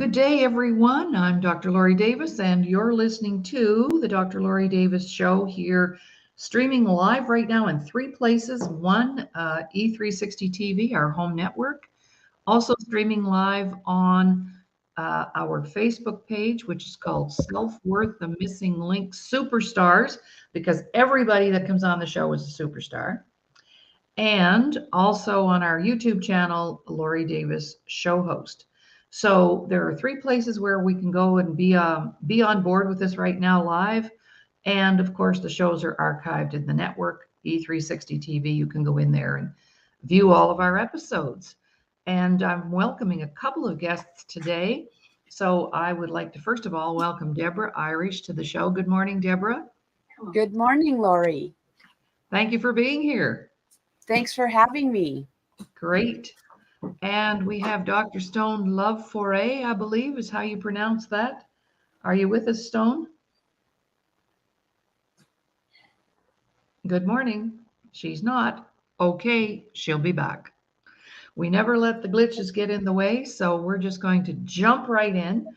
Good day, everyone. I'm Dr. Laurie Davis, and you're listening to the Dr. Laurie Davis Show here, streaming live right now in three places. One, E360 TV, our home network. Also streaming live on our Facebook page, which is called Self-Worth, the Missing Link Superstars, because everybody that comes on the show is a superstar. And also on our YouTube channel, Laurie Davis Show Host. So there are three places where we can go and be on board with this right now live. And of course, the shows are archived in the network, E360 TV. You can go in there and view all of our episodes. And I'm welcoming a couple of guests today. So I would like to first of all welcome Deborah Irish to the show. Good morning, Deborah. Good morning, Laurie. Thank you for being here. Thanks for having me. Great. And we have Dr. Stone Love Foray, I believe is how you pronounce that. Are you with us, Stone? Good morning. She's not. Okay, she'll be back. We never let the glitches get in the way, so we're just going to jump right in.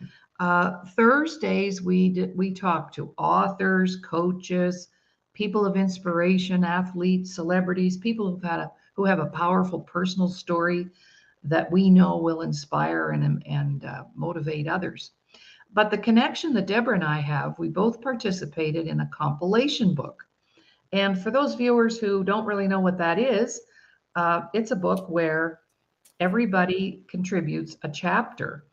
Thursdays, we talk to authors, coaches, people of inspiration, athletes, celebrities, people who have a powerful personal story that we know will inspire and motivate others. But the connection that Deborah and I have, we both participated in a compilation book. And for those viewers who don't really know what that is, it's a book where everybody contributes a chapter.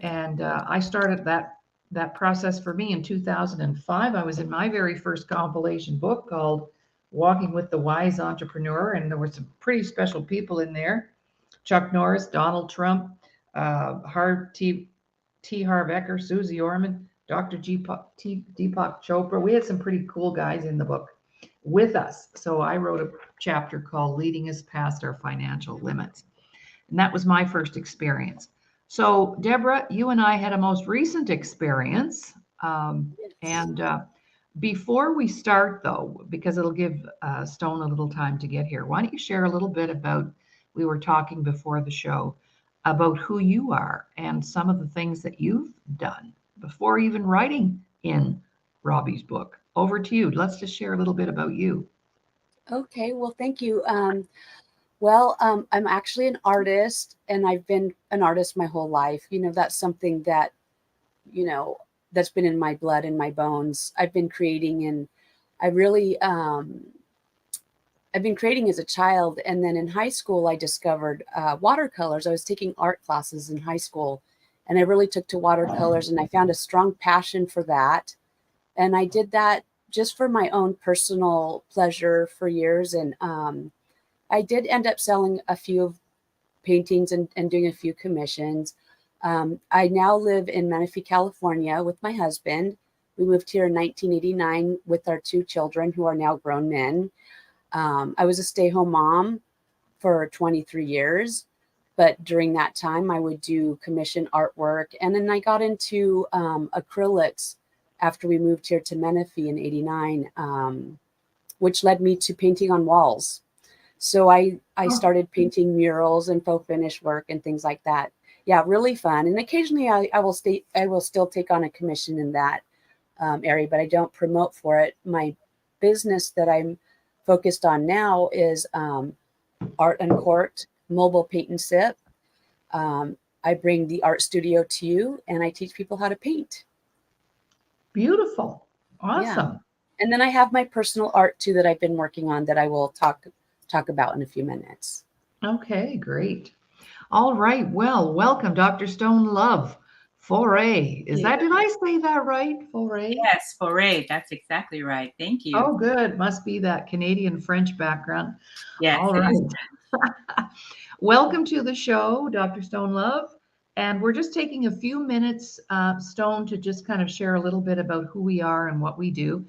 And I started that process for me in 2005. I was in my very first compilation book called Walking with the Wise Entrepreneur, and there were some pretty special people in there. Chuck Norris, Donald Trump, T. Harv Eker, Susie Orman, Dr. Deepak Chopra. We had some pretty cool guys in the book with us. So I wrote a chapter called Leading Us Past Our Financial Limits. And that was my first experience. So Deborah, you and I had a most recent experience. And before we start though, because it'll give Stone a little time to get here, why don't you share a little bit about, we were talking before the show about who you are and some of the things that you've done before even writing in Robbie's book. Over to you. Let's just share a little bit about you. Okay, well, thank you. I'm actually an artist, and I've been an artist my whole life. That's something that, that's been in my blood and my bones. I've been creating, and I've been creating as a child. And then in high school, I discovered watercolors. I was taking art classes in high school, and I really took to watercolors, and I found a strong passion for that. And I did that just for my own personal pleasure for years. And I did end up selling a few paintings and doing a few commissions. I now live in Menifee, California with my husband. We moved here in 1989 with our two children who are now grown men. I was a stay-home mom for 23 years, but during that time I would do commission artwork. And then I got into acrylics after we moved here to Menifee in 89, which led me to painting on walls. So I started painting murals and faux finish work and things like that. Yeah, really fun. And occasionally I will still take on a commission in that area, but I don't promote for it. My business that I'm focused on now is Art and Court Mobile Paint and Sip. I bring the art studio to you, and I teach people how to paint. Beautiful. Awesome. Yeah. And then I have my personal art too that I've been working on that I will talk about in a few minutes. Okay, great. All right. Well, welcome, Dr. Stone Love Foray. Did I say that right? Foray? Yes, Foray. That's exactly right. Thank you. Oh, good. Must be that Canadian French background. Yes. All right. Welcome to the show, Dr. Stone Love. And we're just taking a few minutes, Stone, to just kind of share a little bit about who we are and what we do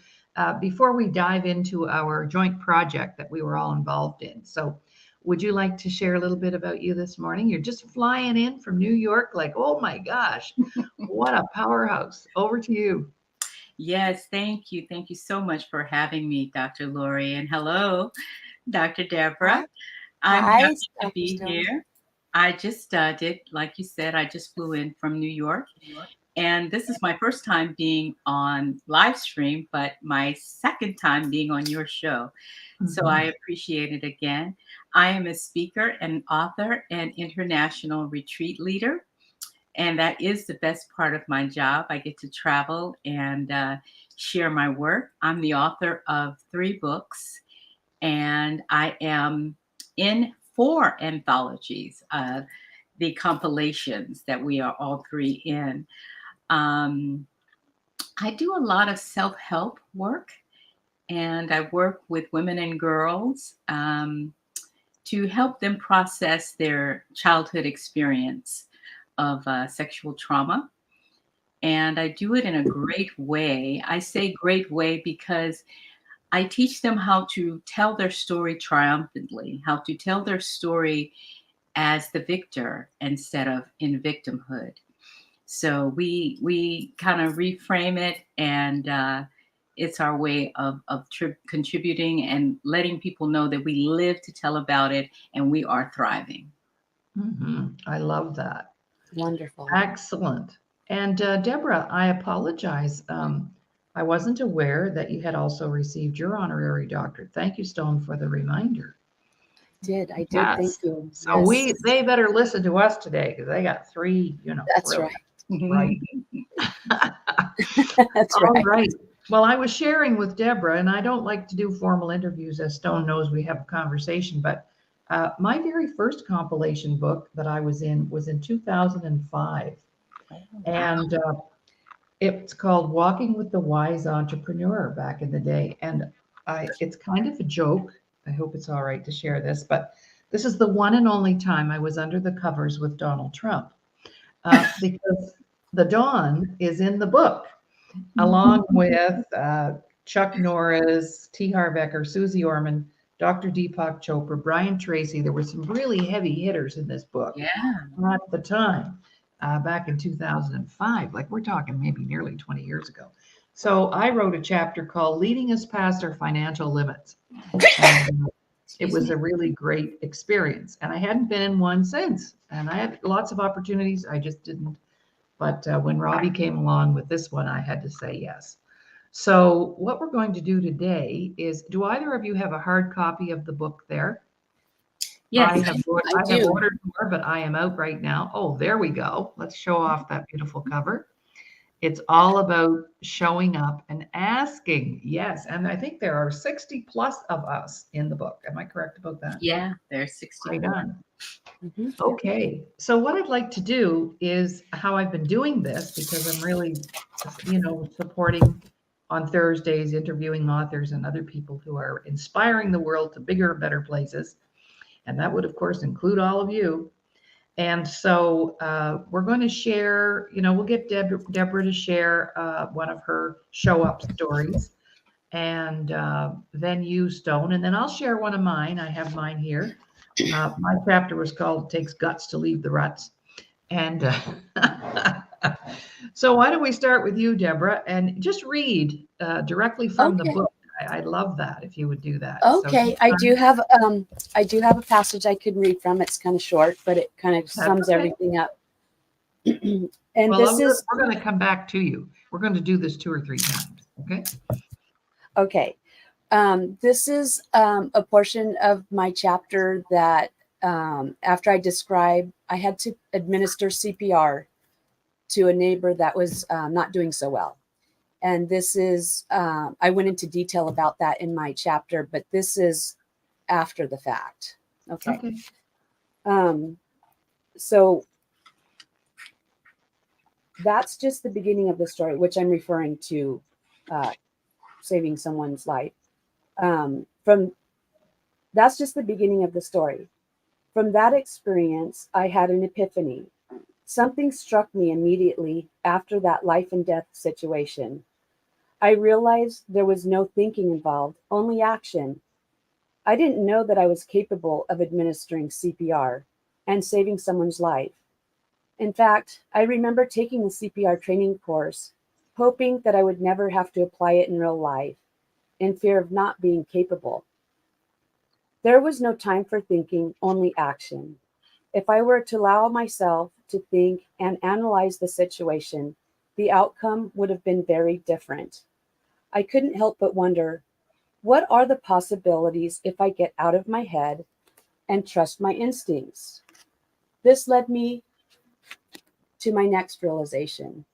before we dive into our joint project that we were all involved in. So would you like to share a little bit about you this morning? You're just flying in from New York, like, oh my gosh, what a powerhouse. Over to you. Yes, thank you. Thank you so much for having me, Dr. Laurie. And hello, Dr. Deborah. I'm happy to be here. I just did, like you said, I just flew in from New York. And this is my first time being on live stream, but my second time being on your show. So I Mhm. appreciate it again. I am a speaker and author and international retreat leader. And that is the best part of my job. I get to travel and share my work. I'm the author of 3 books, and I am in 4 anthologies, the compilations that we are all 3 in. Um, I do a lot of self help work, and I work with women and girls to help them process their childhood experience of sexual trauma. And I do it in a great way. I say great way because I teach them how to tell their story triumphantly, how to tell their story as the victor instead of in victimhood. So we kind of reframe it, and it's our way of contributing and letting people know that we live to tell about it and we are thriving. Mhm. I love that. Wonderful. Excellent. And Deborah, I apologize. I wasn't aware that you had also received your honorary doctorate. Thank you, Stone, for the reminder. I did. Thank Yes. you. So Yes, they better listen to us today because they got 3, that's right. brilliant. Right. That's All right. right. Well, I was sharing with Deborah, and I don't like to do formal interviews, as Stone knows we have a conversation, but my very first compilation book that I was in 2005. Oh, wow. And it's called Walking with the Wise Entrepreneur back in the day. And it's kind of a joke. I hope it's all right to share this, but this is the one and only time I was under the covers with Donald Trump because the Don is in the book, along with Chuck Norris, T. Harv Eker, Susie Orman, Dr. Deepak Chopra, Brian Tracy. There were some really heavy hitters in this book Yeah. at the time, back in 2005. Like we're talking maybe nearly 20 years ago. So I wrote a chapter called Leading Us Past Our Financial Limits. And it Excuse was me. a really great experience. And I hadn't been in one since. And I had lots of opportunities. I just didn't. But when Robbie came along with this one, I had to say yes. So what we're going to do today is, do either of you have a hard copy of the book there? Yes. I I have do. ordered more, but I am out right now. Oh, there we go. Let's show off that beautiful cover. It's all about showing up and asking. Yes, and I think there are 60 plus of us in the book. Am I correct about that? Yeah, there's Right 64. on. Mhm. Okay, so what I'd like to do is how I've been doing this because I'm really, supporting on Thursdays, interviewing authors and other people who are inspiring the world to bigger and better places. And that would, of course, include all of you. And so we're going to share, we'll get Deborah to share one of her show up stories, and then you, Stone, and then I'll share one of mine. I have mine here. My chapter was called It Takes Guts to Leave the Ruts. And so why don't we start with you, Deborah, and just read directly from the Okay. book. I'd love that if you would do that. So Okay. I do have a passage I could read from. It's kind of short, but it kind of that's sums okay. everything up. And Well, this is we're going to come back to you. We're going to do this 2 or 3 times. Okay. okay. This is a portion of my chapter that after I had to administer CPR to a neighbor that was not doing so well. And this is, I went into detail about that in my chapter, but this is after the fact. Okay. Okay. So that's just the beginning of the story, which I'm referring to saving someone's life. From That's just the beginning of the story. From that experience, I had an epiphany. Something struck me immediately after that life and death situation. I realized there was no thinking involved, only action. I didn't know that I was capable of administering CPR and saving someone's life. In fact, I remember taking the CPR training course, hoping that I would never have to apply it in real life, in fear of not being capable. There was no time for thinking, only action. If I were to allow myself to think and analyze the situation, the outcome would have been very different. I couldn't help but wonder, what are the possibilities if I get out of my head and trust my instincts? This led me to my next realization,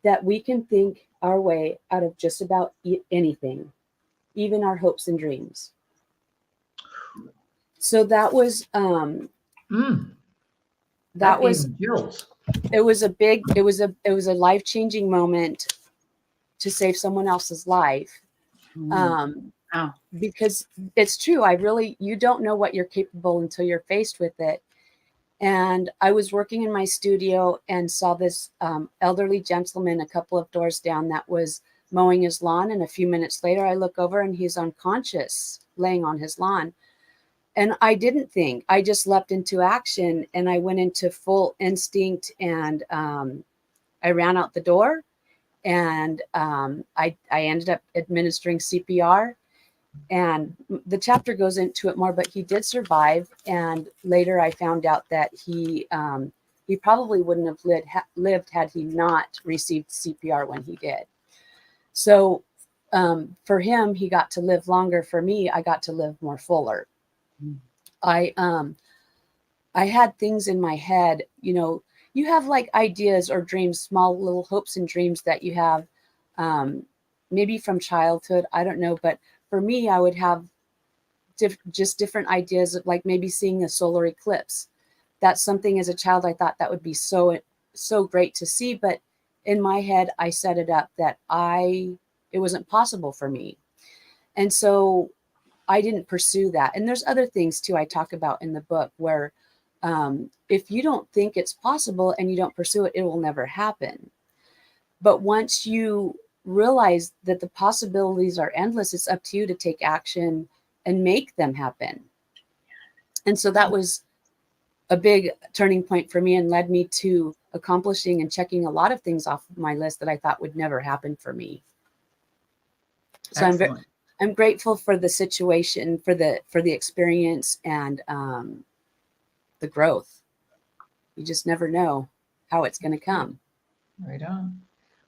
that we can think our way out of just about anything, even our hopes and dreams. So that was Mm, that that gave was me chills. it was a life-changing moment to save someone else's life. Mm. Um, Oh, because it's true, you don't know what you're capable until you're faced with it. And I was working in my studio and saw this elderly gentleman a couple of doors down that was mowing his lawn. And a few minutes later, I look over and he's unconscious, laying on his lawn. And I didn't think, I just leapt into action and I went into full instinct, and I ran out the door, and I ended up administering CPR. And the chapter goes into it more, but he did survive. And later I found out that he probably wouldn't have lived had he not received CPR when he did. So for him, he got to live longer. For me, I got to live more fuller. mm. I had things in my head, you have like ideas or dreams, small little hopes and dreams that you have, maybe from childhood. I don't know. But for me, I would have just different ideas of, like, maybe seeing a solar eclipse. That's something as a child I thought that would be so great to see. But in my head, I set it up that it wasn't possible for me. And so I didn't pursue that. And there's other things too I talk about in the book where if you don't think it's possible and you don't pursue it, it will never happen. But once you realize that the possibilities are endless, it's up to you to take action and make them happen. And so that was a big turning point for me and led me to accomplishing and checking a lot of things off of my list that I thought would never happen for me. So Excellent. I'm grateful for the situation, for the experience, and the growth. You just never know how it's going to come. Right on.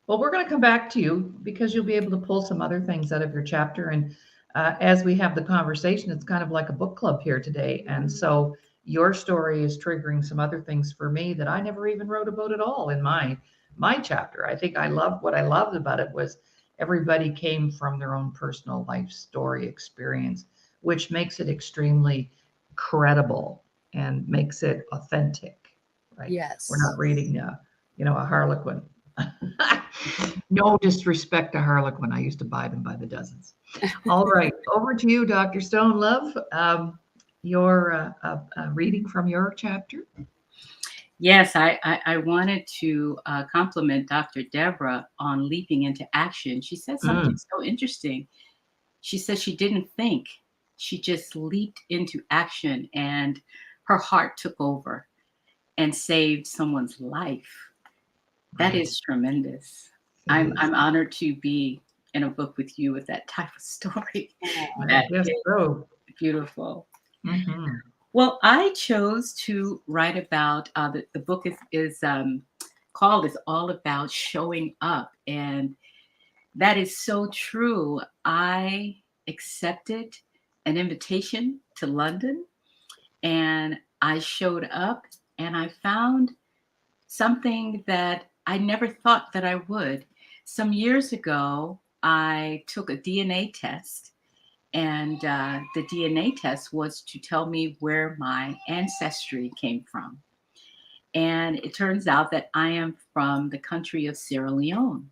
Well, we're going to come back to you because you'll be able to pull some other things out of your chapter. And as we have the conversation, it's kind of like a book club here today. And so your story is triggering some other things for me that I never even wrote about at all in my chapter. I think what I loved about it was everybody came from their own personal life story experience, which makes it extremely credible and makes it authentic, right? Yes. We're not reading a Harlequin. No disrespect to Harlequin. I used to buy them by the dozens. All right, over to you, Dr. Stone Love. Your reading from your chapter. Yes, I wanted to compliment Dr. Deborah on leaping into action. She said something so interesting. She said she didn't think, she just leaped into action, and her heart took over and saved someone's life. That Right. is tremendous. It I'm is. honored to be in a book with you with that type of story. I That guess is so. beautiful. Mhm. Well, I chose to write about the book is called "It's All About Showing Up," and that is so true. I accepted an invitation to London, and I showed up, and I found something that I never thought that I would. Some years ago, I took a DNA test, and the DNA test was to tell me where my ancestry came from. And it turns out that I am from the country of Sierra Leone.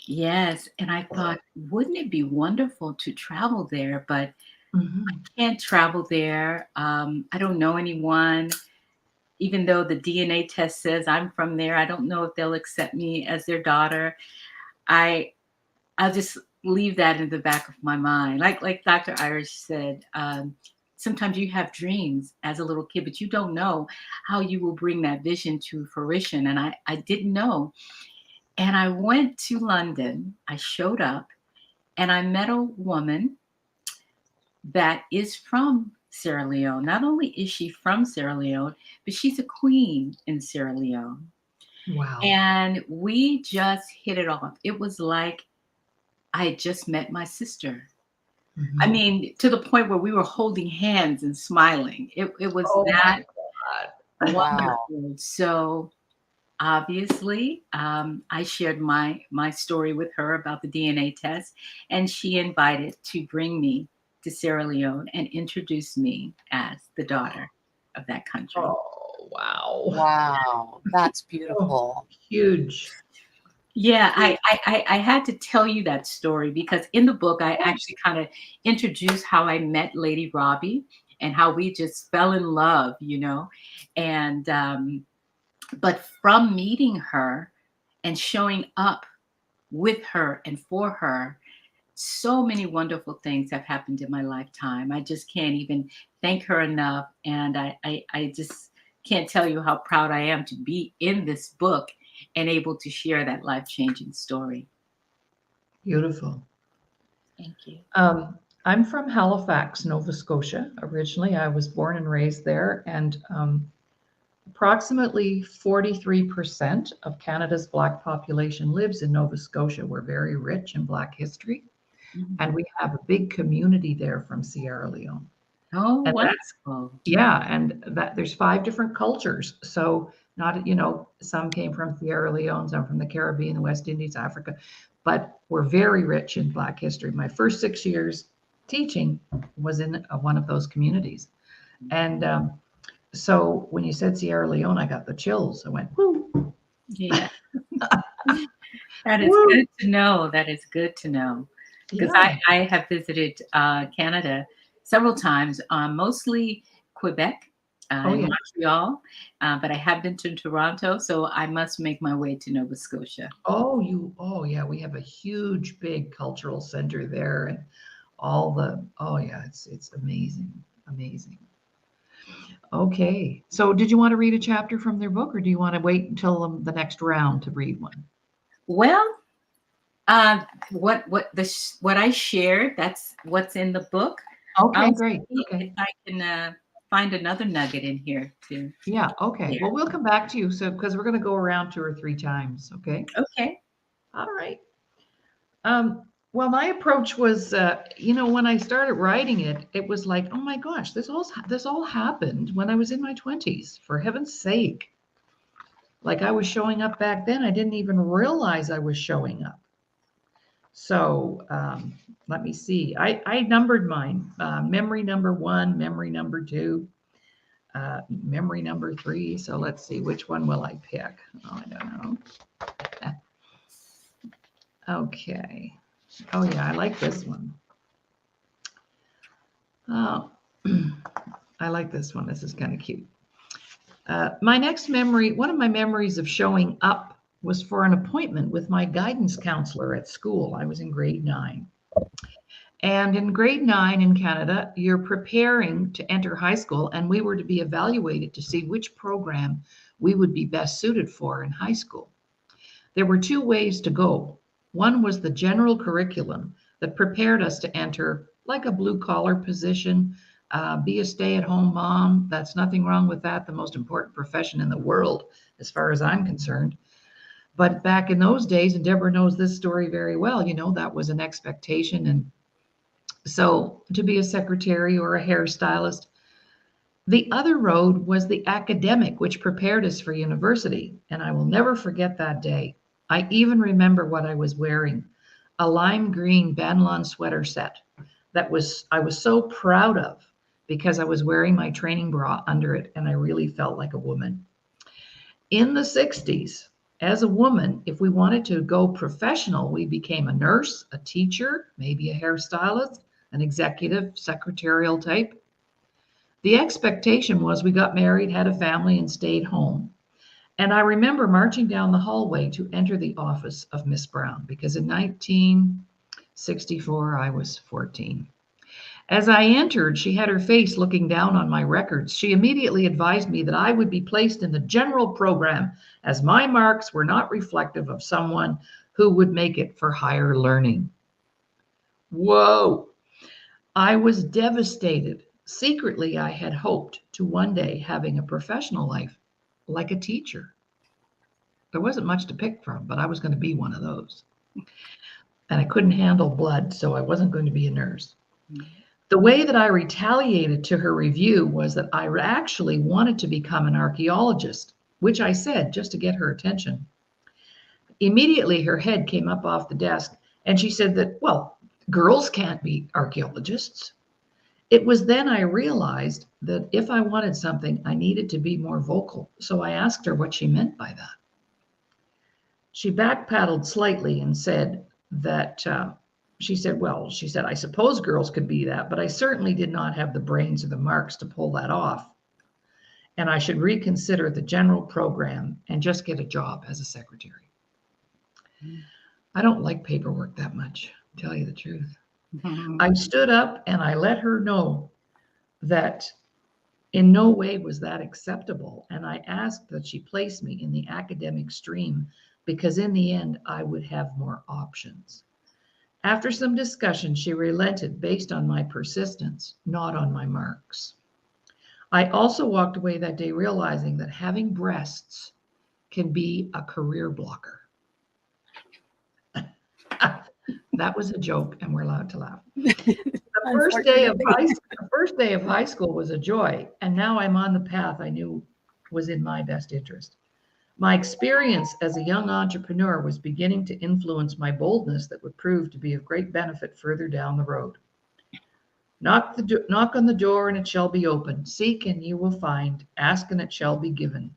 Yes. And I thought, wouldn't it be wonderful to travel there? But Mhm. can't travel there. I don't know anyone. Even though the DNA test says I'm from there, I don't know if they'll accept me as their daughter. I I'll just leave that in the back of my mind. Like Dr. Irish said, sometimes you have dreams as a little kid, but you don't know how you will bring that vision to fruition. And I didn't know. And I went to London. I showed up and I met a woman that is from Sierra Leone. Not only is she from Sierra Leone, but she's a queen in Sierra Leone. Wow. And we just hit it off. It was like I had just met my sister. I Mhm. mean, to the point where we were holding hands and smiling. It was Oh my that God. Wow. wonderful. So obviously, I shared my story with her about the DNA test, and she invited to bring me to Sierra Leone and introduce me as the daughter of that country. Oh, wow. Wow. That's Oh, beautiful. huge. Yeah, Huge. I had to tell you that story because in the book I Of course. actually kind of introduced how I met Lady Robbie and how we just fell in love, and but from meeting her and showing up with her and for her, so many wonderful things have happened in my lifetime. I just can't even thank her enough. And I just can't tell you how proud I am to be in this book and able to share that life changing story. Beautiful. Thank you. I'm from Halifax, Nova Scotia. Originally, I was born and raised there, and approximately 43% of Canada's Black population lives in Nova Scotia. We're very rich in Black history, Mhm. and we have a big community there from Sierra Leone. Oh, And that's, wonderful. yeah, and that there's 5 different cultures. So not, some came from Sierra Leone, some from the Caribbean, the West Indies, Africa, but we're very rich in Black history. My first 6 years teaching was in one of those communities. And so when you said Sierra Leone, I got the chills. I went, whoo, Yeah, that is woo. good to know. That is good to know. Because Yeah. I have visited Canada several times, mostly Quebec Oh, and yeah. Montreal, but I have been to Toronto, so I must make my way to Nova Scotia. Oh, yeah. We have a huge, big cultural center there, and oh, yeah, it's amazing, amazing. Okay. So did you want to read a chapter from their book, or do you want to wait until the next round to read one? Well, what I shared, that's what's in the book. Okay, I'll great. see if Okay. I can find another nugget in here too. Yeah, okay. Yeah. Well, we'll come back to you. So, because we're going to go around 2 or 3 times. Okay. Okay. All right. Well, my approach was, when I started writing it, it was like, oh my gosh, this all happened when I was in my 20s, for heaven's sake. Like I was showing up back then. I didn't even realize I was showing up. So let me see. I numbered mine. Memory number 1, memory number 2, memory number 3. So let's see, which one will I pick? Oh, I don't know. Okay. Oh yeah, I like this one. Oh, I like this one. This is kind of cute. My next memory, one of my memories of showing up was for an appointment with my guidance counselor at school. I was in grade 9. And in grade 9 in Canada, you're preparing to enter high school, and we were to be evaluated to see which program we would be best suited for in high school. There were 2 ways to go. One was the general curriculum that prepared us to enter like a blue collar position, be a stay at home mom. That's nothing wrong with that, the most important profession in the world, as far as I'm concerned. But back in those days, and Deborah knows this story very well, that was an expectation. And so to be a secretary or a hairstylist. The other road was the academic, which prepared us for university. And I will never forget that day. I even remember what I was wearing, a lime green Banlon sweater set I was so proud of, because I was wearing my training bra under it and I really felt like a woman. In the 60s, as a woman, if we wanted to go professional, we became a nurse, a teacher, maybe a hairstylist, an executive, secretarial type. The expectation was we got married, had a family, and stayed home. And I remember marching down the hallway to enter the office of Miss Brown, because in 1964 I was 14. As I entered, she had her face looking down on my records. She immediately advised me that I would be placed in the general program, as my marks were not reflective of someone who would make it for higher learning. Whoa! I was devastated. Secretly, I had hoped to one day having a professional life like a teacher. There wasn't much to pick from, but I was going to be one of those. And I couldn't handle blood, so I wasn't going to be a nurse. The way that I retaliated to her review was that I actually wanted to become an archaeologist, which I said just to get her attention. Immediately, her head came up off the desk, and she said that, well, girls can't be archaeologists. It was then I realized that if I wanted something, I needed to be more vocal. So I asked her what she meant by that. She backpedaled slightly and said that, she said, I suppose girls could be that, but I certainly did not have the brains or the marks to pull that off. And I should reconsider the general program and just get a job as a secretary. I don't like paperwork that much, to tell you the truth. I stood up and I let her know that in no way was that acceptable. And I asked that she place me in the academic stream because in the end, I would have more options. After some discussion, she relented based on my persistence, not on my marks. I also walked away that day realizing that having breasts can be a career blocker. That was a joke, and we're allowed to laugh. The first day of high school was a joy, and now I'm on the path I knew was in my best interest. My experience as a young entrepreneur was beginning to influence my boldness that would prove to be of great benefit further down the road. Knock on the door and it shall be opened. Seek and you will find. Ask and it shall be given.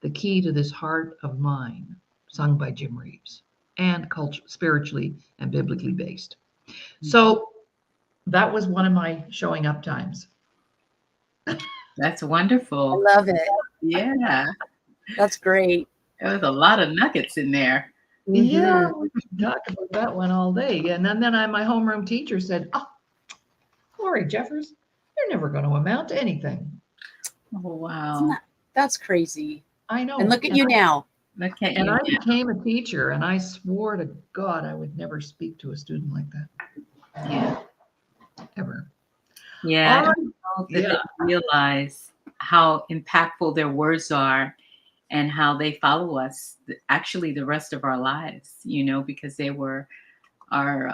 The key to this heart of mine, sung by Jim Reeves, and spiritually and biblically based. So that was one of my showing up times. That's wonderful. I love it. Yeah. That's great. There was a lot of nuggets in there. Yeah, we could talk about that one all day. And then my homeroom teacher said, "Oh, Laurie Jeffers, you're never going to amount to anything." Oh, wow. That's crazy. I know. And look at you now. Look at And you I now. became a teacher, and I swore to God I would never speak to a student like that. Yeah. Ever. Yeah. All I right. hope that they realize how impactful their words are and how they follow us actually the rest of our lives, because they were our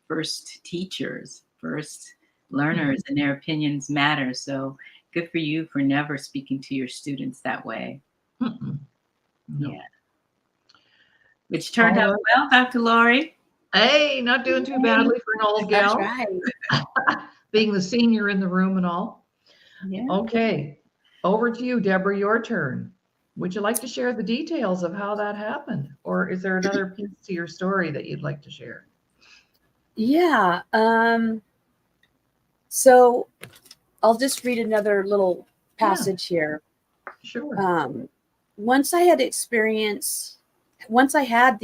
first teachers, first learners, and their opinions matter. So good for you for never speaking to your students that way. Mm-mm. No. Yeah. Which turned out well, Dr. Laurie. Hey, not doing too badly for an old gal. That's right. Being the senior in the room and all. Yeah. Okay. Over to you, Deborah, your turn. Would you like to share the details of how that happened? Or is there another piece to your story that you'd like to share? Yeah. So I'll just read another little passage here. Sure. Once I had the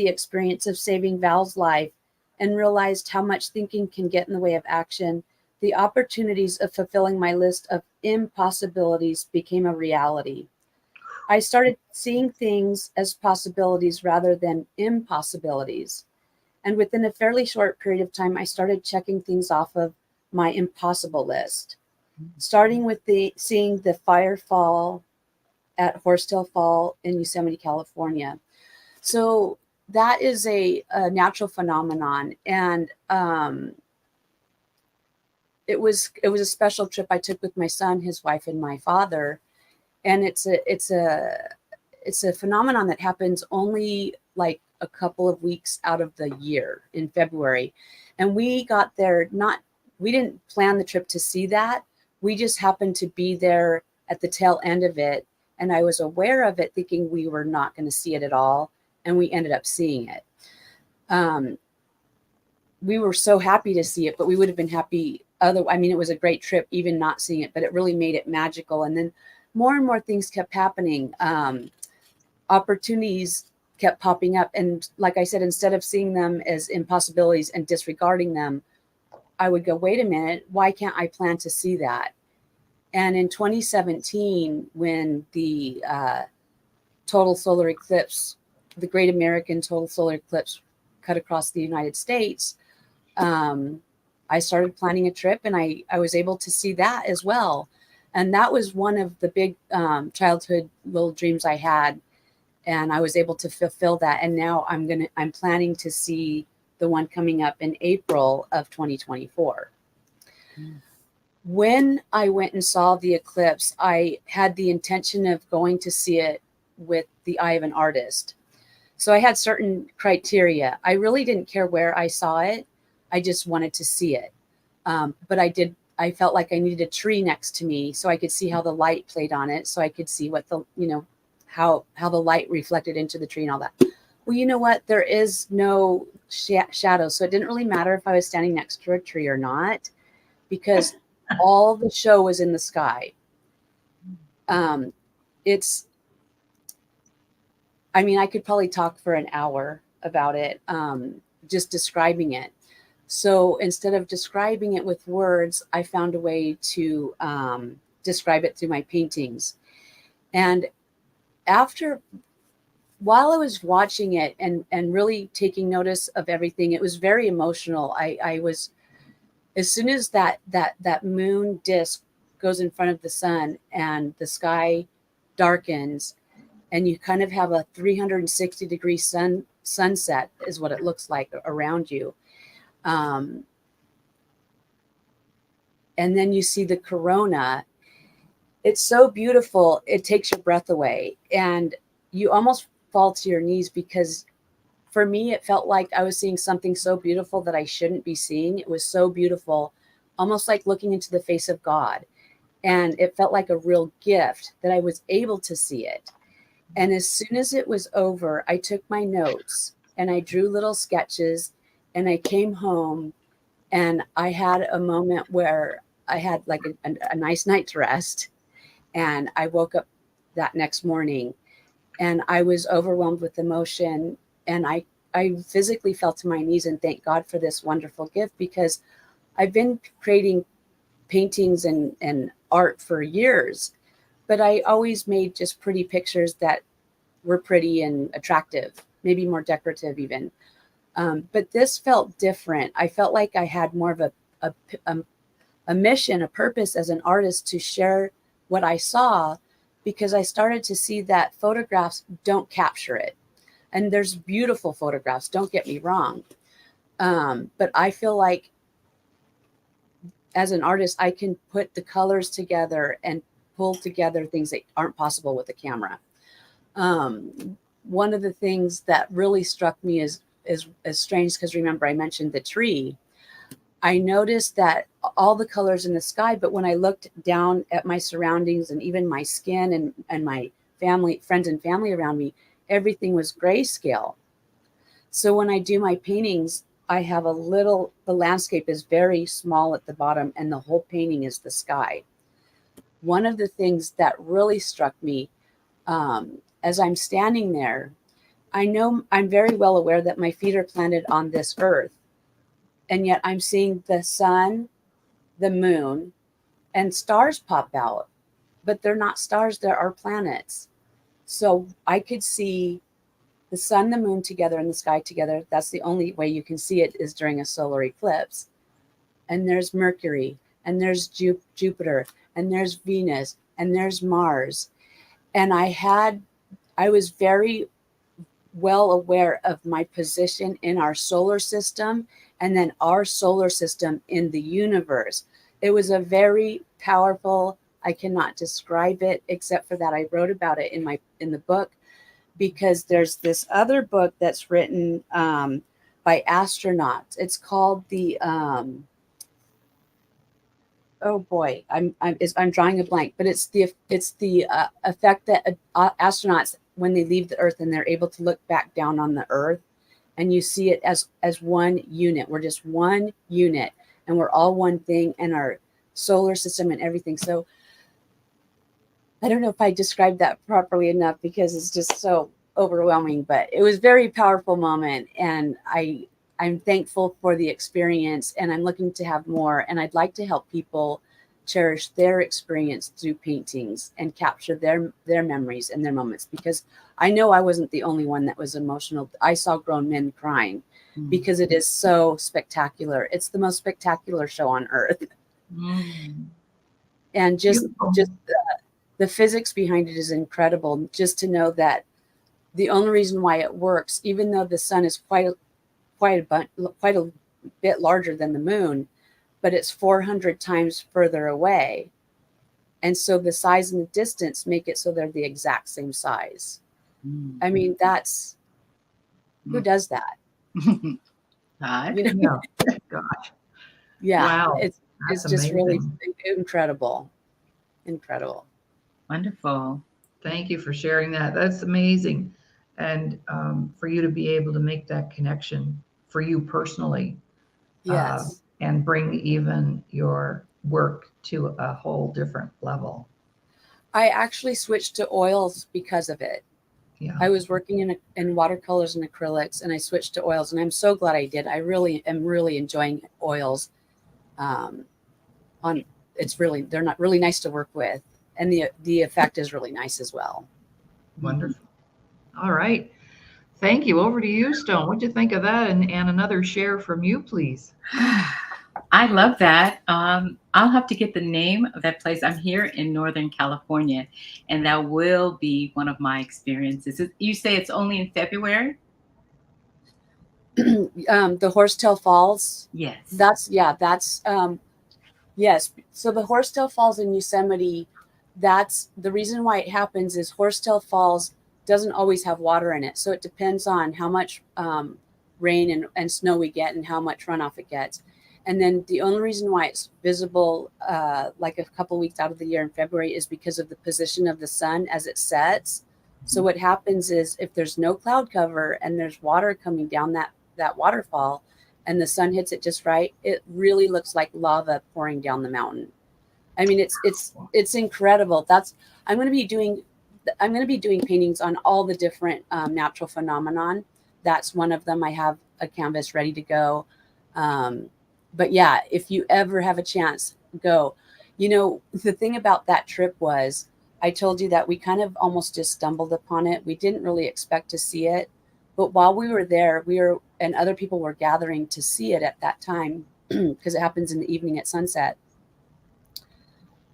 experience of saving Val's life and realized how much thinking can get in the way of action, the opportunities of fulfilling my list of impossibilities became a reality. I started seeing things as possibilities rather than impossibilities. And within a fairly short period of time, I started checking things off of my impossible list, starting with seeing the fire fall at Horsetail Fall in Yosemite, California. So that is a natural phenomenon. And it was a special trip I took with my son, his wife, and my father. And it's a phenomenon that happens only like a couple of weeks out of the year in February. And we got there, we didn't plan the trip to see that. We just happened to be there at the tail end of it. And I was aware of it thinking we were not going to see it at all. And we ended up seeing it. We were so happy to see it, but we would have been happy it was a great trip, even not seeing it, but it really made it magical. And then more and more things kept happening. Opportunities kept popping up. And like I said, instead of seeing them as impossibilities and disregarding them, I would go, wait a minute, why can't I plan to see that? And in 2017, when the total solar eclipse, the Great American Total Solar Eclipse cut across the United States, I I started planning a trip, and I was able to see that as well. And that was one of the big childhood little dreams I had. And I was able to fulfill that. And now I'm planning to see the one coming up in April of 2024. When I went and saw the eclipse, I had the intention of going to see it with the eye of an artist. So I had certain criteria. I really didn't care where I saw it. I just wanted to see it. But I felt like I needed a tree next to me so I could see how the light played on it. So I could see what how the light reflected into the tree and all that. Well, you know what? There is no shadow. So it didn't really matter if I was standing next to a tree or not, because all the show was in the sky. I could probably talk for an hour about it, just describing it. So instead of describing it with words, I found a way to describe it through my paintings. And while I was watching it and really taking notice of everything, it was very emotional. I was, as soon as that moon disk goes in front of the sun and the sky darkens, and you kind of have a 360-degree sunset is what it looks like around you. And then you see the corona. It's so beautiful. It takes your breath away, and you almost fall to your knees, because for me, it felt like I was seeing something so beautiful that I shouldn't be seeing. It was so beautiful, almost like looking into the face of God. And it felt like a real gift that I was able to see it. And as soon as it was over, I took my notes and I drew little sketches, and I came home, and I had a moment where I had like a nice night's rest. And I woke up that next morning, and I was overwhelmed with emotion. And I physically fell to my knees and thanked God for this wonderful gift, because I've been creating paintings and art for years, but I always made just pretty pictures that were pretty and attractive, maybe more decorative even. But this felt different. I felt like I had more of a mission, a purpose as an artist to share what I saw, because I started to see that photographs don't capture it. And there's beautiful photographs, don't get me wrong. But I feel like as an artist, I can put the colors together and pull together things that aren't possible with a camera. One of the things that really struck me is strange, because remember I mentioned the tree. I noticed that all the colors in the sky, but when I looked down at my surroundings and even my skin and my friends and family around me, everything was grayscale. So when I do my paintings, I have the landscape is very small at the bottom, and the whole painting is the sky. One of the things that really struck me, as I'm standing there, I know I'm very well aware that my feet are planted on this earth, and yet I'm seeing the sun, the moon, and stars pop out, but they're not stars, there are planets. So I could see the sun, the moon together, and the sky together. That's the only way you can see it, is during a solar eclipse. And there's Mercury, and there's Jupiter, and there's Venus, and there's Mars. And I was very well aware of my position in our solar system, and then our solar system in the universe. It was a very powerful, I cannot describe it, except for that I wrote about it in the book, because there's this other book that's written by astronauts. It's called the oh boy, I'm drawing a blank, but it's the effect that astronauts, when they leave the Earth and they're able to look back down on the Earth, and you see it as one unit. We're just one unit, and we're all one thing, and our solar system and everything. So I don't know if I described that properly enough, because it's just so overwhelming, but it was a very powerful moment, and I'm thankful for the experience, and I'm looking to have more, and I'd like to help people cherish their experience through paintings and capture their memories and their moments, because I know I wasn't the only one that was emotional. I saw grown men crying because it is so spectacular. It's the most spectacular show on earth. And just the physics behind it is incredible. Just to know that the only reason why it works, even though the sun is quite a bit larger than the moon, but it's 400 times further away. And so the size and the distance make it so they're the exact same size. I mean, that's, who does that? God. You know? Yeah. Gosh. Yeah. Wow. It's just really incredible. Incredible. Wonderful. Thank you for sharing that. That's amazing. And for you to be able to make that connection for you personally, Yes. and bring even your work to a whole different level. I actually switched to oils because of it. Yeah. I was working in watercolors and acrylics, and I switched to oils, and I'm so glad I did. I really am enjoying oils. They're not really nice to work with, and the effect is really nice as well. Wonderful. All right. Thank you. Over to you, Stone. What'd you think of that? And another share from you, please. I love that. I'll have to get the name of that place. I'm here in Northern California, and that will be one of my experiences. You say it's only in February? The Horsetail Falls. Yes. Yes. So the Horsetail Falls in Yosemite, that's the reason why it happens is Horsetail Falls doesn't always have water in it. So it depends on how much rain and snow we get and how much runoff it gets. And then the only reason why it's visible like a couple weeks out of the year in February is because of the position of the sun as it sets. So what happens is if there's no cloud cover and there's water coming down that waterfall and the sun hits it just right, it really looks like lava pouring down the mountain. I mean, it's incredible. I'm going to be doing paintings on all the different natural phenomenon. That's one of them. I have a canvas ready to go. But yeah, if you ever have a chance, go. You know, the thing about that trip was I told you that we kind of almost just stumbled upon it. We didn't really expect to see it. But while we were there, and other people were gathering to see it at that time, because it happens in the evening at sunset.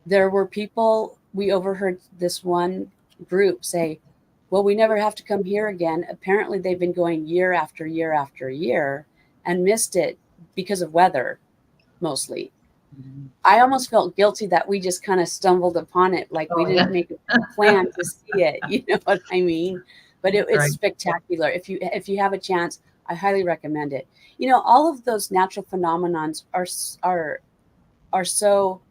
There were people, we overheard this one group say, well, we never have to come here again. Apparently they've been going year after year after year and missed it because of weather, mostly. I almost felt guilty that we just kind of stumbled upon it. Like we didn't make a plan to see it. You know what I mean? But it's spectacular. If you have a chance, I highly recommend it. You know, all of those natural phenomenons are so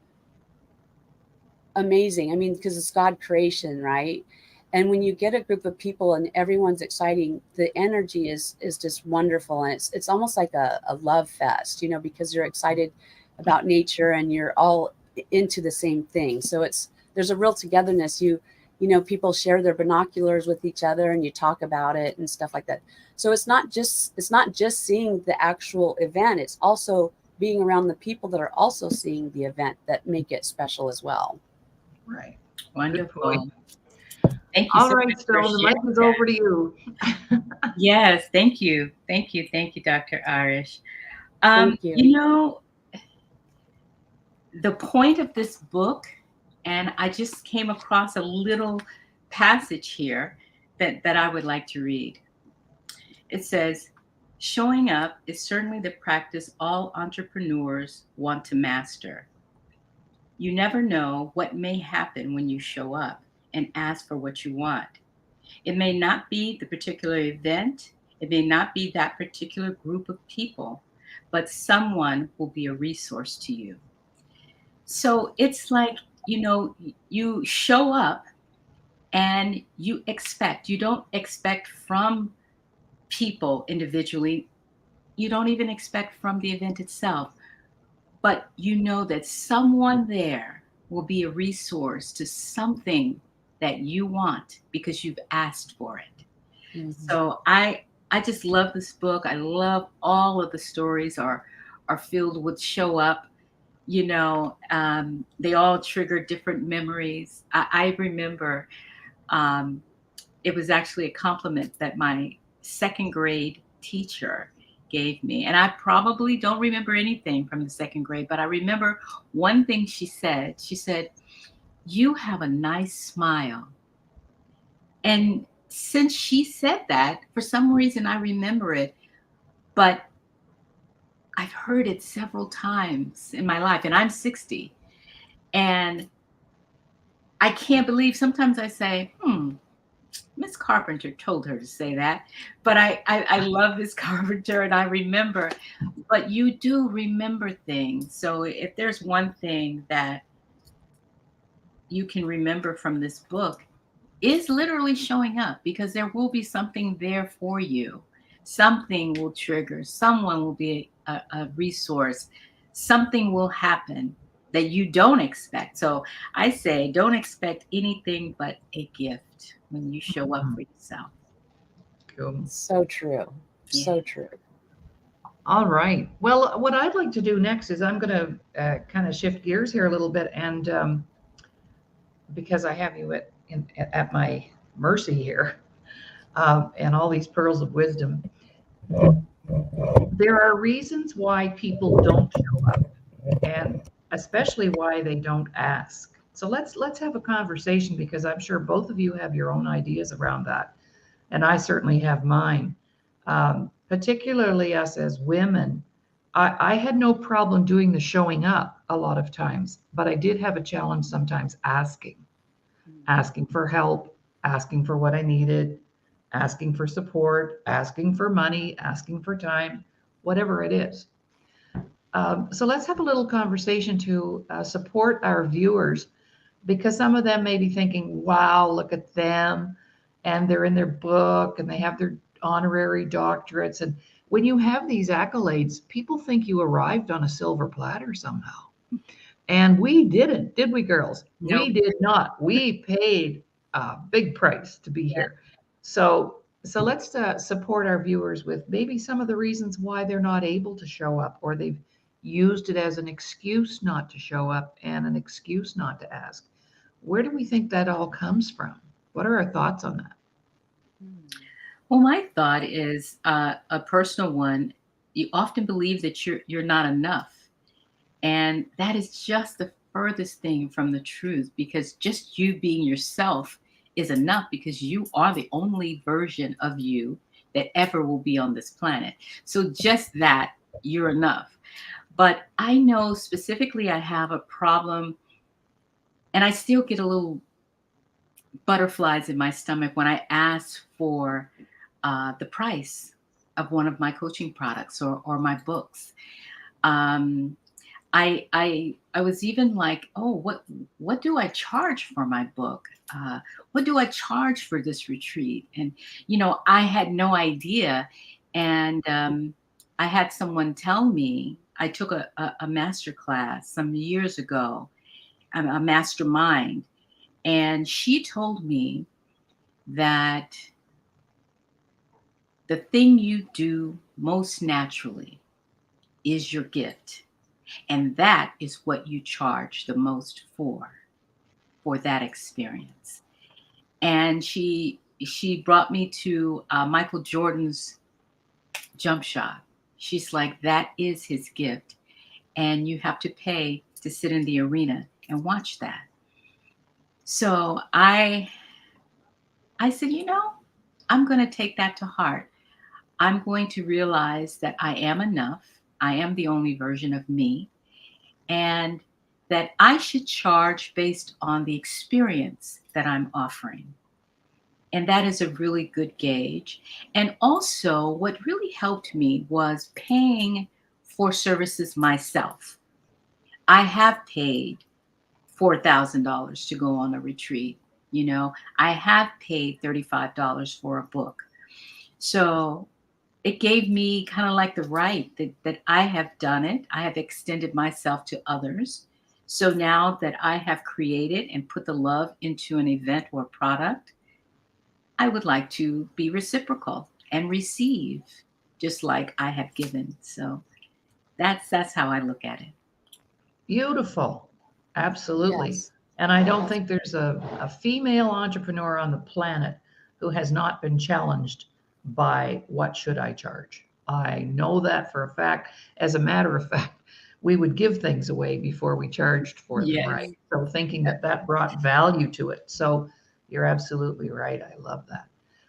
amazing. I mean, because it's God creation, right? And when you get a group of people and everyone's exciting, the energy is just wonderful. And it's almost like a love fest, you know, because you're excited about nature and you're all into the same thing. So there's a real togetherness. You know, people share their binoculars with each other and you talk about it and stuff like that. So it's not just seeing the actual event. It's also being around the people that are also seeing the event that make it special as well. Right. Wonderful. Thank you. All right, Stone, the mic is over to you. Yes, thank you. Thank you, Dr. Irish. Thank you. You know, the point of this book, and I just came across a little passage here that I would like to read. It says, showing up is certainly the practice all entrepreneurs want to master. You never know what may happen when you show up and ask for what you want. It may not be the particular event, it may not be that particular group of people, but someone will be a resource to you. So it's like, you know, you show up and you don't expect from people individually, you don't even expect from the event itself, but you know that someone there will be a resource to something that you want because you've asked for it. Mm-hmm. So I just love this book. I love all of the stories are filled with show up. they all trigger different memories. I remember um, it was actually a compliment that my second grade teacher gave me. And I probably don't remember anything from the second grade, but I remember one thing she said. She said, "You have a nice smile." And since she said that, for some reason I remember it, but I've heard it several times in my life, and I'm 60. And I can't believe sometimes I say, Miss Carpenter told her to say that. But I love Miss Carpenter and I remember, but you do remember things. So if there's one thing that you can remember from this book, is literally showing up, because there will be something there for you. Something will trigger, someone will be a resource, something will happen that you don't expect. So I say, don't expect anything but a gift when you show up for yourself. Cool. So true. Yeah. So true. All right. Well, what I'd like to do next is I'm going to kind of shift gears here a little bit, and because I have you at my mercy here, and all these pearls of wisdom, there are reasons why people don't show up, and especially why they don't ask. So let's have a conversation, because I'm sure both of you have your own ideas around that, and I certainly have mine. Particularly us as women, I had no problem doing the showing up a lot of times, but I did have a challenge sometimes asking for help, asking for what I needed, asking for support, asking for money, asking for time, whatever it is. So let's have a little conversation to support our viewers, because some of them may be thinking, wow, look at them. And they're in their book and they have their honorary doctorates. And when you have these accolades, people think you arrived on a silver platter somehow. And we didn't, did we, girls? Nope. We did not. We paid a big price to be Yeah. here. So let's support our viewers with maybe some of the reasons why they're not able to show up, or they've used it as an excuse not to show up and an excuse not to ask. Where do we think that all comes from? What are our thoughts on that? Well, my thought is a personal one. You often believe that you're not enough. And that is just the furthest thing from the truth, because just you being yourself is enough, because you are the only version of you that ever will be on this planet. So just that, you're enough. But I know specifically I have a problem, and I still get a little butterflies in my stomach when I ask for the price of one of my coaching products or my books. Um, I was even like, oh, what do I charge for my book? What do I charge for this retreat? And I had no idea. And I had someone tell me, I took a master class some years ago, a mastermind, and she told me that the thing you do most naturally is your gift. And that is what you charge the most for that experience. And she brought me to Michael Jordan's jump shot. She's like, that is his gift. And you have to pay to sit in the arena and watch that. So I said, I'm going to take that to heart. I'm going to realize that I am enough. I am the only version of me. And that I should charge based on the experience that I'm offering. And that is a really good gauge. And also, what really helped me was paying for services myself. I have paid $4,000 to go on a retreat. I have paid $35 for a book. So it gave me kind of like the right that I have done it. I have extended myself to others. So now that I have created and put the love into an event or product, I would like to be reciprocal and receive just like I have given. So that's how I look at it. Beautiful. Absolutely. Yes. And I don't think there's a female entrepreneur on the planet who has not been challenged by what should I charge. I know that for a fact. As a matter of fact, we would give things away before we charged for them, Yes. right? So thinking that that brought value to it. So you're absolutely right. I love that.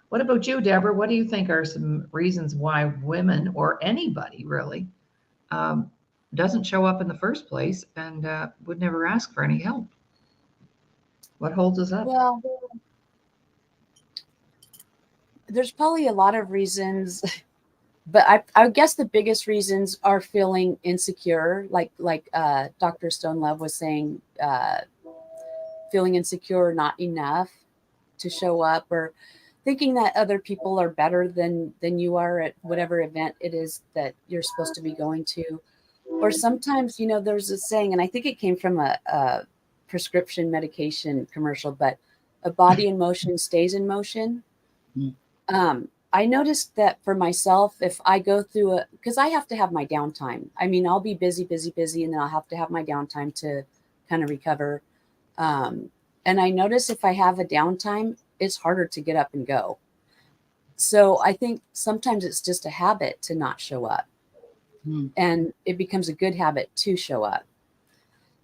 What about you, Deborah? What do you think are some reasons why women or anybody really um, doesn't show up in the first place and would never ask for any help? What holds us up? Well, there's probably a lot of reasons, but I guess the biggest reasons are feeling insecure, like Dr. Stone Love was saying, feeling insecure, not enough to show up, or thinking that other people are better than you are at whatever event it is that you're supposed to be going to. Or sometimes, there's a saying, and I think it came from a prescription medication commercial, but a body in motion stays in motion. Mm. I noticed that for myself, if I go through because I have to have my downtime. I mean, I'll be busy, busy, busy, and then I'll have to have my downtime to kind of recover. And I notice if I have a downtime, it's harder to get up and go. So I think sometimes it's just a habit to not show up, Mm. and it becomes a good habit to show up.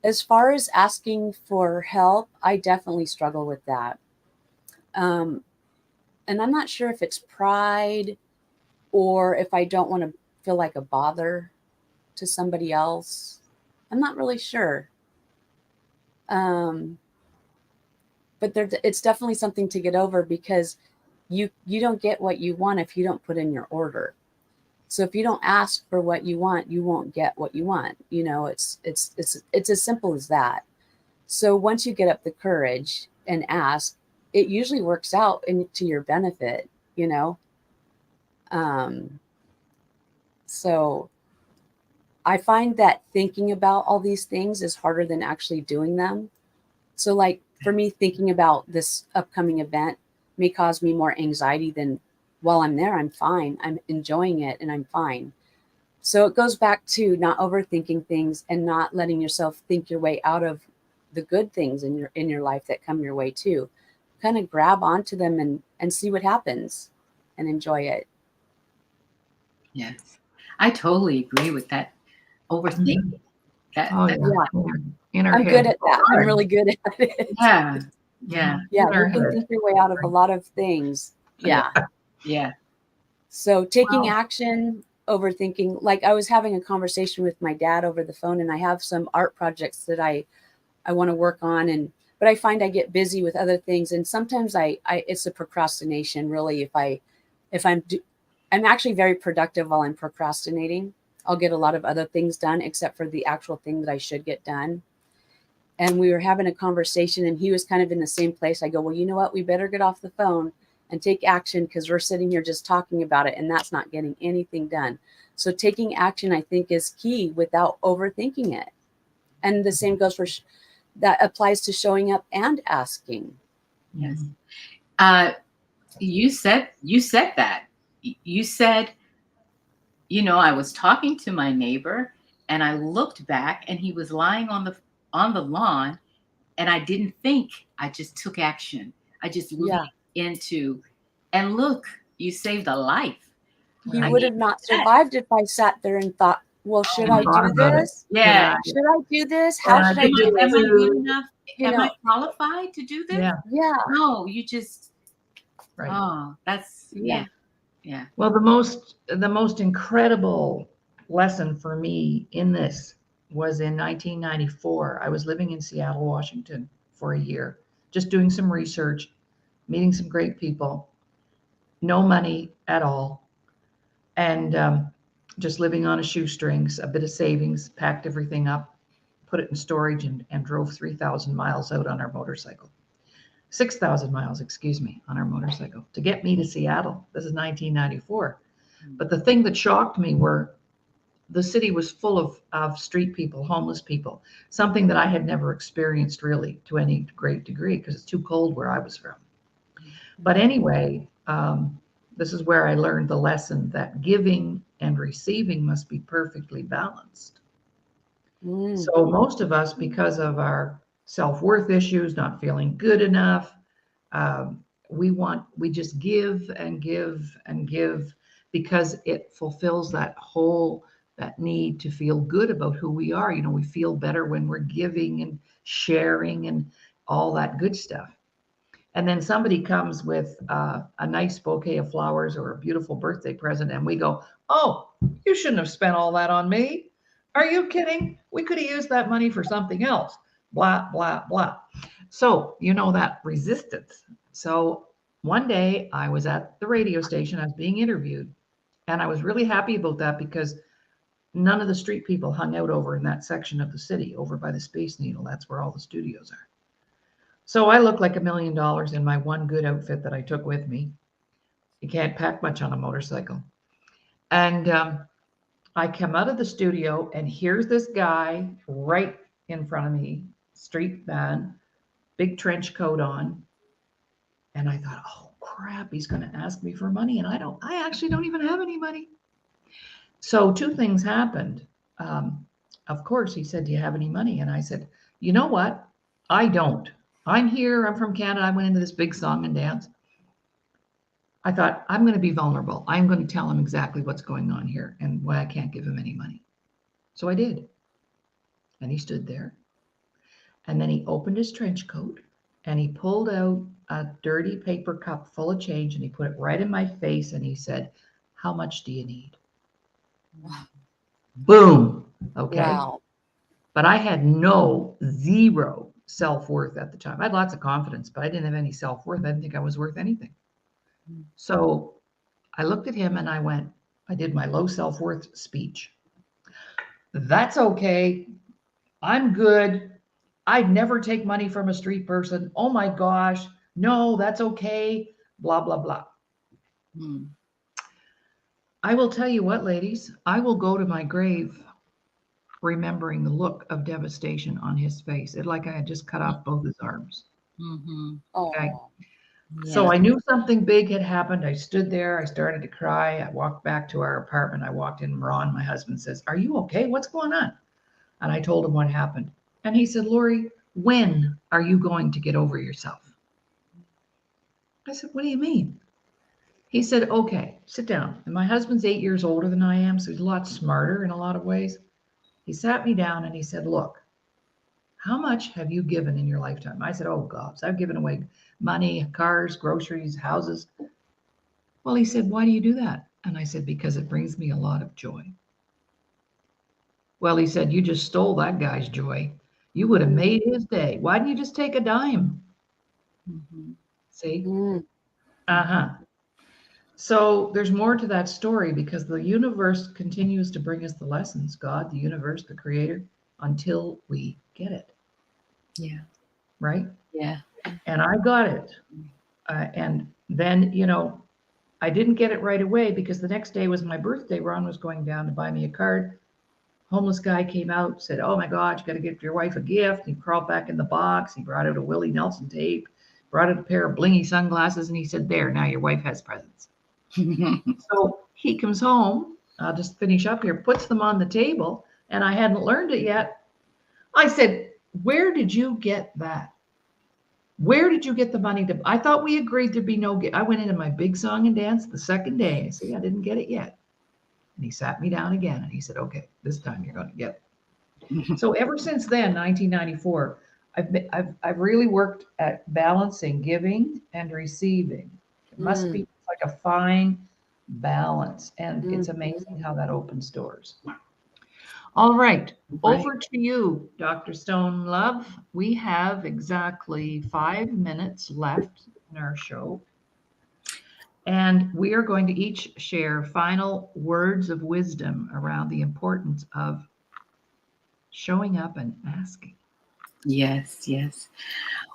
As far as asking for help, I definitely struggle with that. Um, and I'm not sure if it's pride or if I don't want to feel like a bother to somebody else. I'm not really sure. Um, but it's definitely something to get over, because you don't get what you want if you don't put in your order. So if you don't ask for what you want, you won't get what you want. It's as simple as that. So once you get up the courage and ask, it usually works out into your benefit, you know. Um, so I find that thinking about all these things is harder than actually doing them. So, like for me, thinking about this upcoming event may cause me more anxiety than while I'm there, I'm fine. I'm enjoying it and I'm fine. So it goes back to not overthinking things and not letting yourself think your way out of the good things in your life that come your way too. Kind of grab onto them and see what happens and enjoy it. Yes. I totally agree with that. Overthinking. Mhm. That, Oh, that yeah. Yeah, In our I'm good head. at that. I'm really good at it. yeah. Yeah. Yeah, In our you can head. think your way out of a lot of things. Yeah. Yeah. Yeah. So taking Wow. action, overthinking. Like I was having a conversation with my dad over the phone, and I have some art projects that I want to work on, but I find I get busy with other things, and sometimes I it's a procrastination really. I'm actually very productive while I'm procrastinating. I'll get a lot of other things done except for the actual thing that I should get done. And we were having a conversation, and he was kind of in the same place. I go, well, you know what? We better get off the phone and take action, because we're sitting here just talking about it, and that's not getting anything done. So taking action, I think, is key without overthinking it. And the same goes for that applies to showing up and asking. Yes. Mhm. Uh, you said that. You said, I was talking to my neighbor and I looked back and he was lying on the lawn, and I didn't think. I just took action. I just leaned Yeah. into, and look, you saved a life. He I Right. would mean, have not that, survived if I sat there and thought, well, should And I thought do about it. this? Should yeah. I? Should I do this? Should How I should I pick do up Am this? I good food? enough? You Am I know, qualified to do this? Yeah. yeah, No, you just, Right. oh, that's, yeah, yeah, yeah. Well, the most incredible lesson for me in this was in 1994. I was living in Seattle, Washington for a year, just doing some research, meeting some great people, no money at all, and just living on a shoestrings, a bit of savings, packed everything up, put it in storage, and drove 3,000 miles out on our motorcycle. 6,000 miles, excuse me, on our motorcycle to get me to Seattle. This is 1994. But the thing that shocked me were the city was full of street people, homeless people, something that I had never experienced really to any great degree because it's too cold where I was from. But anyway, this is where I learned the lesson that giving and receiving must be perfectly balanced. Mm. So most of us, because of our self-worth issues, not feeling good enough, um, we just give and give and give because it fulfills that need to feel good about who we are. We feel better when we're giving and sharing and all that good stuff. And then somebody comes with a nice bouquet of flowers or a beautiful birthday present, and we go, "Oh, you shouldn't have spent all that on me. Are you kidding? We could have used that money for something else." Blah, blah, blah. So, that resistance. So, one day I was at the radio station, I was being interviewed, and I was really happy about that because none of the street people hung out over in that section of the city, over by the Space Needle. That's where all the studios are. So I look like $1 million in my one good outfit that I took with me. You can't pack much on a motorcycle. And I come out of the studio, and here's this guy right in front of me, street man, big trench coat on. And I thought, oh crap, he's going to ask me for money. And I actually don't even have any money. So two things happened. Of course, he said, "Do you have any money?" And I said, "You know what? I don't. I'm here. I'm from Canada. I went into this big song and dance. I thought, I'm going to be vulnerable. I'm going to tell him exactly what's going on here and why I can't give him any money." So I did. And he stood there. And then he opened his trench coat and he pulled out a dirty paper cup full of change and he put it right in my face and he said, "How much do you need?" Boom. Okay. Wow. But I had zero self-worth at the time. I had lots of confidence, but I didn't have any self-worth. I didn't think I was worth anything. So I looked at him and I did my low self-worth speech. "That's okay. I'm good. I'd never take money from a street person. Oh my gosh. No, that's okay. Blah, blah, blah." Mm. I will tell you what, ladies, I will go to my grave remembering the look of devastation on his face. It like I had just cut off both his arms. Mm-hmm. Okay. Oh. So Yeah. I knew something big had happened. I stood there. I started to cry. I walked back to our apartment. I walked in. Ron, my husband, says, "Are you okay? What's going on?" And I told him what happened. And he said, "Laurie, when are you going to get over yourself?" I said, "What do you mean?" He said, "Okay, sit down." And my husband's 8 years older than I am, so he's a lot smarter in a lot of ways. He sat me down and he said, "Look, how much have you given in your lifetime?" I said, "Oh, God, I've given away money, cars, groceries, houses." Well, he said, "Why do you do that?" And I said, "Because it brings me a lot of joy." Well, he said, "You just stole that guy's joy. You would have made his day. Why didn't you just take a dime?" Mm-hmm. See? Mm. Uh-huh. So there's more to that story because the universe continues to bring us the lessons, God, the universe, the creator, until we get it, Yeah. right? Yeah. And I got it. And then, I didn't get it right away because the next day was my birthday. Ron was going down to buy me a card. Homeless guy came out, said, "Oh my God, you got to get your wife a gift." He crawled back in the box. He brought out a Willie Nelson tape, brought out a pair of blingy sunglasses, and he said, "There, now your wife has presents." So he comes home, I'll just finish up here, puts them on the table, and I hadn't learned it yet. I said, "Where did you get that? Where did you get the money to?" I thought we agreed there'd be no gift. I went into my big song and dance the second day. I said, "I didn't get it yet." And he sat me down again and he said, "Okay, this time you're going to get it." So ever since then, 1994, I've really worked at balancing giving and receiving. It must be like a fine balance, and it's amazing how that opens doors. All right, Right. over to you, Dr. Stone Love. We have exactly 5 minutes left in our show, and we are going to each share final words of wisdom around the importance of showing up and asking. Yes. Yes.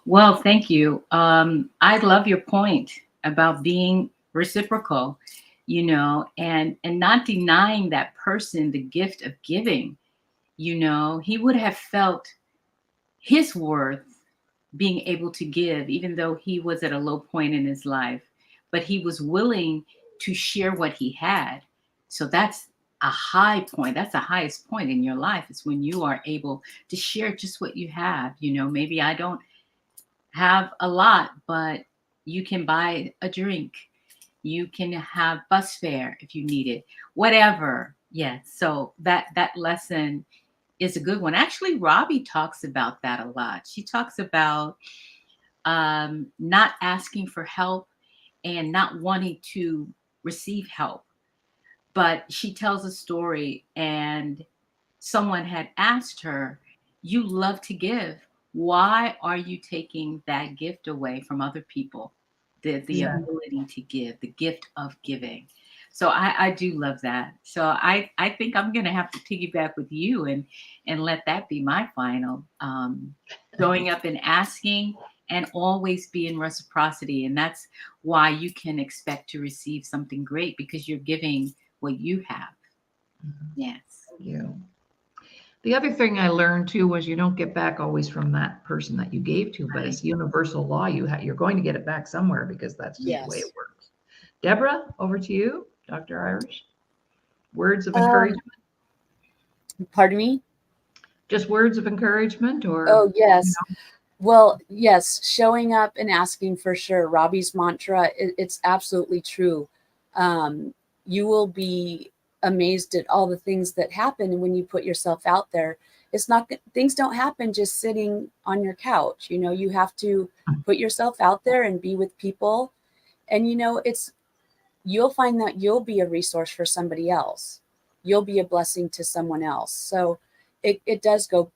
Well, thank you. I love your point about being reciprocal, and not denying that person the gift of giving. He would have felt his worth being able to give, even though he was at a low point in his life, but he was willing to share what he had. So a high point. That's the highest point in your life. It's when you are able to share just what you have. Maybe I don't have a lot, but you can buy a drink. You can have bus fare if you need it, whatever. Yeah. So that lesson is a good one. Actually, Robbie talks about that a lot. She talks about not asking for help and not wanting to receive help. But she tells a story, and someone had asked her, "You love to give. Why are you taking that gift away from other people? The Yeah. ability to give, the gift of giving." So I do love that. So I think I'm gonna have to piggyback with you and let that be my final. Showing up and asking and always be in reciprocity. And that's why you can expect to receive something great, because you're giving what you have. Mhm. Yes. Thank you. The other thing I learned too was you don't get back always from that person that you gave to, but Right. it's universal law. You're going to get it back somewhere because that's just the way it Yes. works. Deborah, over to you, Dr. Irish. Words of Um, encouragement, Pardon me? just words of encouragement, or Oh, yes. Well, yes, showing up and asking for sure. Robbie's mantra, it's absolutely true. You will be amazed at all the things that happen when you put yourself out there. It's not, things don't happen just sitting on your couch. You have to put yourself out there and be with people. And, you'll find that you'll be a resource for somebody else. You'll be a blessing to someone else. So it does go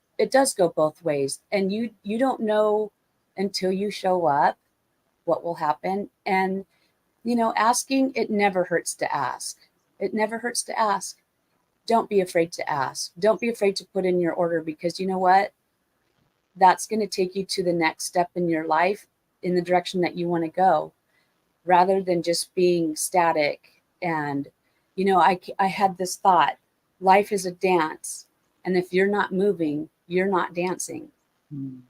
both ways. And you don't know until you show up what will happen. And asking, it never hurts to ask. It never hurts to ask. Don't be afraid to ask. Don't be afraid to put in your order, because you know what? That's going to take you to the next step in your life in the direction that you want to go, rather than just being static. And I had this thought: life is a dance, and if you're not moving, you're not dancing. Mm.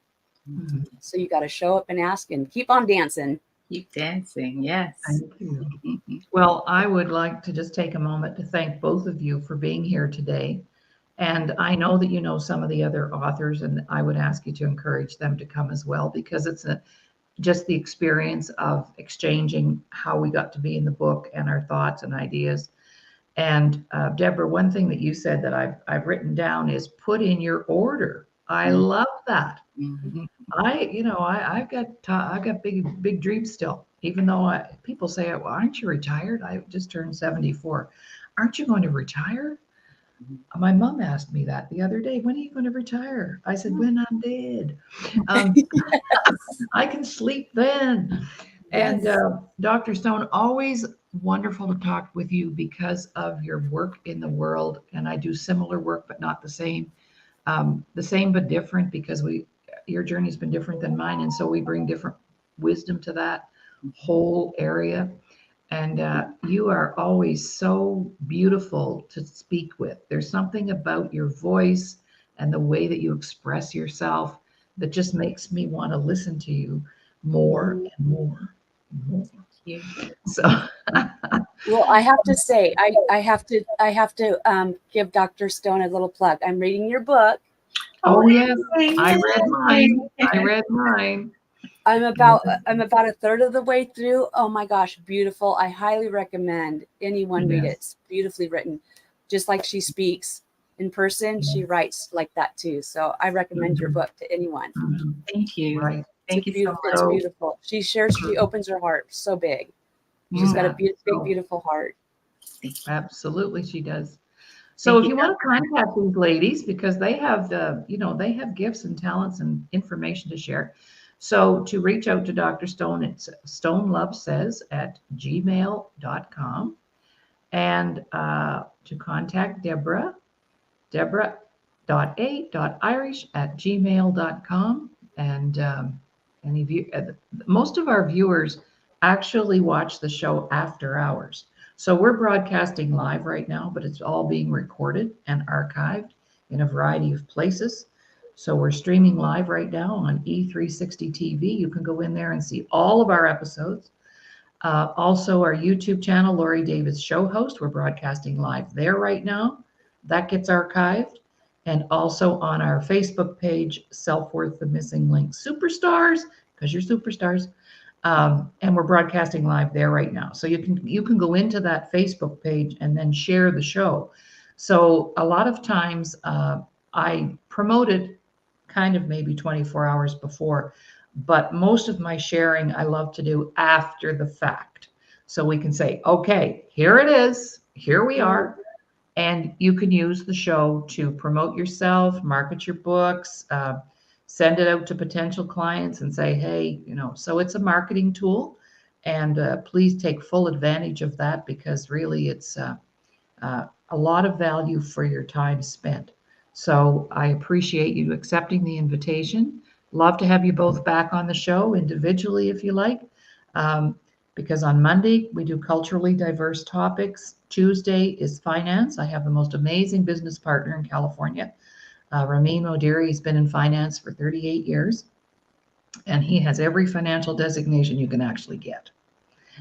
Mhm. So you got to show up and ask and keep on dancing. Keep dancing. Yes. Thank you. Well, I would like to just take a moment to thank both of you for being here today. And I know that you know some of the other authors, and I would ask you to encourage them to come as well, because it's just the experience of exchanging how we got to be in the book and our thoughts and ideas. And Deborah, one thing that you said that I've written down is put in your order. I love that. Mhm. I've got big dreams still, even though people say, well, aren't you retired? I just turned 74. Aren't you going to retire? My mom asked me that the other day. When are you going to retire? I said, when I'm dead. Um, Yes. I can sleep then. And Yes. Dr. Stone, always wonderful to talk with you because of your work in the world. And I do similar work, but not the same. The same but different, because your journey's been different than mine, and so we bring different wisdom to that whole area. And you are always so beautiful to speak with. There's something about your voice and the way that you express yourself that just makes me want to listen to you more and more and more. Thank So, Well, I have to say, I have to give Dr. Stone a little plug. I'm reading your book. oh yes, I read mine. you. I read mine. I'm about a third of the way through. Oh my gosh, beautiful. I highly recommend anyone read it. Yes. It's beautifully written. Just like she speaks in person, she writes like that too. So I recommend your Mhm. book to anyone. Mhm. Thank you. Right. Thank you so much. It's So, beautiful. She opens her heart so big. She's got a yeah, big, so beautiful heart. Thank you. absolutely she does. So Thank if you. you want to contact these ladies, because they have they have gifts and talents and information to share. So to reach out to Dr. Stone, it's stonelovesays@gmail.com. And to contact Deborah, deborah.a.irish@gmail.com. And any of you, most of our viewers actually watch the show after hours. So we're broadcasting live right now, but it's all being recorded and archived in a variety of places. So we're streaming live right now on E360 TV. You can go in there and see all of our episodes. Also, our YouTube channel, Laurie Davis Show Host. We're broadcasting live there right now. That gets archived. And also on our Facebook page, Self-Worth, the Missing Link Superstars, because you're superstars. And we're broadcasting live there right now. So you can go into that Facebook page and then share the show. So a lot of times I promote it kind of maybe 24 hours before, but most of my sharing I love to do after the fact. So we can say, okay, here it is, here we are. And you can use the show to promote yourself, market your books, send it out to potential clients and say, hey, so it's a marketing tool. And please take full advantage of that, because really it's a lot of value for your time spent. So I appreciate you accepting the invitation. Love to have you both back on the show individually if you like. Because on Monday we do culturally diverse topics. Tuesday is finance. I have the most amazing business partner in California. Ramin Modiri. He's been in finance for 38 years, and he has every financial designation you can actually get.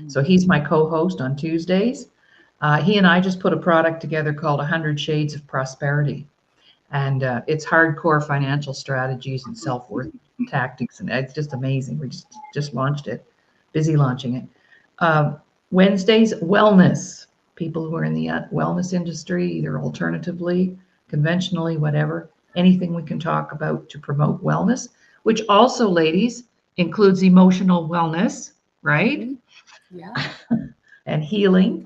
So he's my co-host on Tuesdays. He and I just put a product together called 100 Shades of Prosperity. And it's hardcore financial strategies and self-worth tactics. And it's just amazing. We just launched it, busy launching it. Wednesdays, wellness. People who are in the wellness industry, either alternatively, conventionally, whatever, anything we can talk about to promote wellness, which also, ladies, includes emotional wellness, right? Yeah. And healing.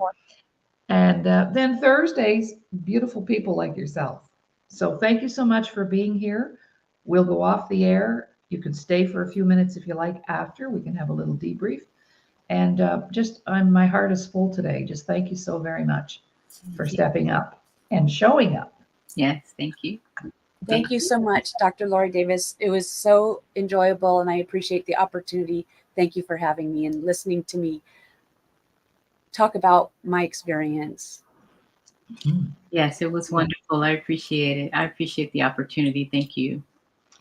And then Thursdays, beautiful people like yourself. So thank you so much for being here. We'll go off the air. You can stay for a few minutes if you like after. We can have a little debrief. And my heart is full today. Just thank you so very much for stepping up and showing up. Yes, thank you. Thank you so much, Dr. Laurie Davis. It was so enjoyable, and I appreciate the opportunity. Thank you for having me and listening to me talk about my experience. Yes, it was wonderful. I appreciate it. I appreciate the opportunity. Thank you.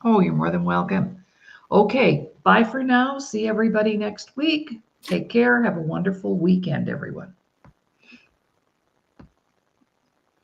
Oh, you're more than welcome. Okay, bye for now. See everybody next week. Take care. Have a wonderful weekend, everyone.